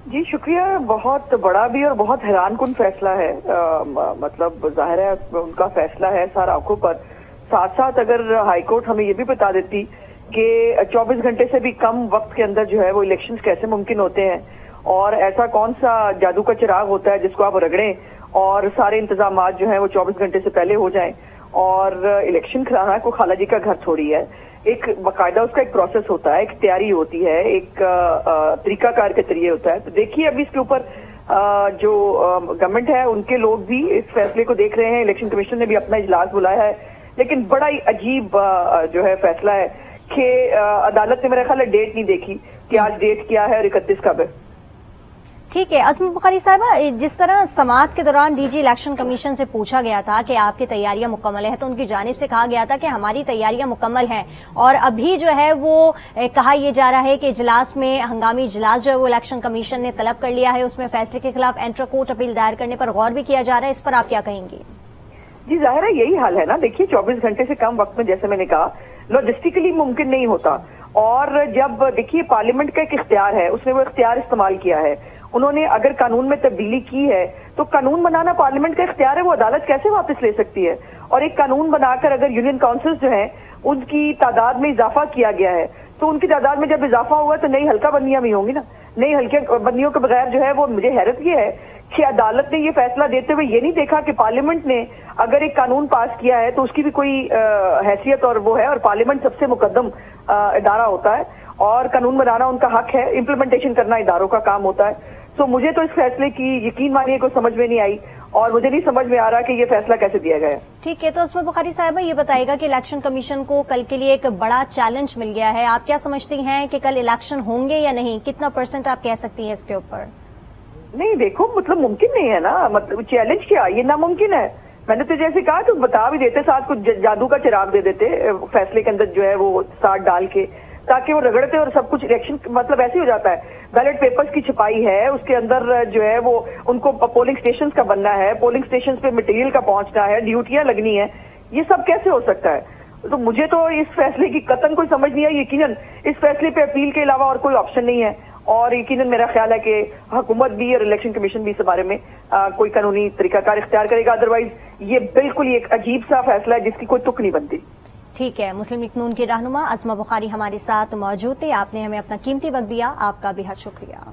جی شکریہ. بہت بڑا بھی اور بہت حیران کن فیصلہ ہے. مطلب ظاہر ہے ان کا فیصلہ ہے سر آنکھوں پر. ساتھ ساتھ اگر ہائی کورٹ ہمیں یہ بھی بتا دیتی کہ 24 گھنٹے سے بھی کم وقت کے اندر جو ہے وہ الیکشنز کیسے ممکن ہوتے ہیں اور ایسا کون سا جادو کا چراغ ہوتا ہے جس کو آپ رگڑیں اور سارے انتظامات جو ہیں وہ 24 گھنٹے سے پہلے ہو جائیں. اور الیکشن کرانا کوئی خالہ جی کا گھر تھوڑی ہے. ایک باقاعدہ اس کا ایک پروسیس ہوتا ہے, ایک تیاری ہوتی ہے, ایک طریقہ کار کے ذریعے ہوتا ہے. تو دیکھیے ابھی اس کے اوپر جو گورنمنٹ ہے ان کے لوگ بھی اس فیصلے کو دیکھ رہے ہیں. الیکشن کمیشن نے بھی اپنا اجلاس بلایا ہے, لیکن بڑا ہی عجیب جو ہے فیصلہ ہے کہ عدالت نے میرا خیال ہے ڈیٹ نہیں دیکھی کہ آج ڈیٹ کیا ہے اور 31 کب ہے. ٹھیک ہے عظمی بخاری صاحبہ, جس طرح سماعت کے دوران ڈی جی الیکشن کمیشن سے پوچھا گیا تھا کہ آپ کی تیاریاں مکمل ہیں, تو ان کی جانب سے کہا گیا تھا کہ ہماری تیاریاں مکمل ہیں, اور ابھی جو ہے وہ کہا یہ جا رہا ہے کہ اجلاس میں ہنگامی اجلاس جو ہے وہ الیکشن کمیشن نے طلب کر لیا ہے, اس میں فیصلے کے خلاف انٹرا کورٹ اپیل دائر کرنے پر غور بھی کیا جا رہا ہے. اس پر آپ کیا کہیں گے؟ جی ظاہر ہے یہی حال ہے نا. دیکھیے 24 گھنٹے سے کم وقت میں جیسے میں نے کہا لاجسٹکلی ممکن نہیں ہوتا. اور جب دیکھیے پارلیمنٹ کا ایک اختیار ہے, اس نے وہ اختیار استعمال کیا ہے. انہوں نے اگر قانون میں تبدیلی کی ہے تو قانون بنانا پارلیمنٹ کا اختیار ہے, وہ عدالت کیسے واپس لے سکتی ہے؟ اور ایک قانون بنا کر اگر یونین کاؤنسلز جو ہیں ان کی تعداد میں اضافہ کیا گیا ہے تو ان کی تعداد میں جب اضافہ ہوا تو نئی حلقہ بندیاں بھی ہوں گی نا. نئی حلقہ بندیوں کے بغیر جو ہے وہ مجھے حیرت یہ ہے کہ عدالت نے یہ فیصلہ دیتے ہوئے یہ نہیں دیکھا کہ پارلیمنٹ نے اگر ایک قانون پاس کیا ہے تو اس کی بھی کوئی حیثیت اور وہ ہے, اور پارلیمنٹ سب سے مقدم ادارہ ہوتا ہے اور قانون بنانا ان کا حق ہے, امپلیمنٹیشن کرنا اداروں کا کام ہوتا ہے. تو مجھے تو اس فیصلے کی یقین مانیے کو سمجھ میں نہیں آئی, اور مجھے نہیں سمجھ میں آ رہا کہ یہ فیصلہ کیسے دیا گیا. ٹھیک ہے, تو عظمی بخاری صاحبہ یہ بتائے گا کہ الیکشن کمیشن کو کل کے لیے ایک بڑا چیلنج مل گیا ہے. آپ کیا سمجھتی ہیں کہ کل الیکشن ہوں گے یا نہیں؟ کتنا % آپ کہہ سکتی ہیں اس کے اوپر؟ نہیں دیکھو مطلب ممکن نہیں ہے نا. مطلب چیلنج کیا, یہ ناممکن ہے. میں نے تو جیسے کہا تو بتا بھی دیتے, ساتھ کچھ جادو کا چراغ دے دیتے فیصلے کے اندر جو ہے وہ ساتھ ڈال کے, تاکہ وہ رگڑتے اور سب کچھ الیکشن مطلب ایسے ہو جاتا ہے. بیلٹ پیپرز کی چھپائی ہے, اس کے اندر جو ہے وہ ان کو پولنگ سٹیشنز کا بننا ہے, پولنگ سٹیشنز پہ مٹیریل کا پہنچنا ہے, ڈیوٹیاں لگنی ہیں. یہ سب کیسے ہو سکتا ہے؟ تو مجھے تو اس فیصلے کی قطعاً کوئی سمجھ نہیں آئی. یقیناً اس فیصلے پہ اپیل کے علاوہ اور کوئی آپشن نہیں ہے, اور یقیناً میرا خیال ہے کہ حکومت بھی اور الیکشن کمیشن بھی اس بارے میں کوئی قانونی طریقہ کار اختیار کرے گا. ادروائز یہ بالکل ہی ایک عجیب سا فیصلہ ہے جس کی کوئی تک نہیں بنتی. ٹھیک ہے, مسلم لیگ نون کی رہنما عظمی بخاری ہمارے ساتھ موجود تھے. آپ نے ہمیں اپنا قیمتی وقت دیا, آپ کا بے حد شکریہ.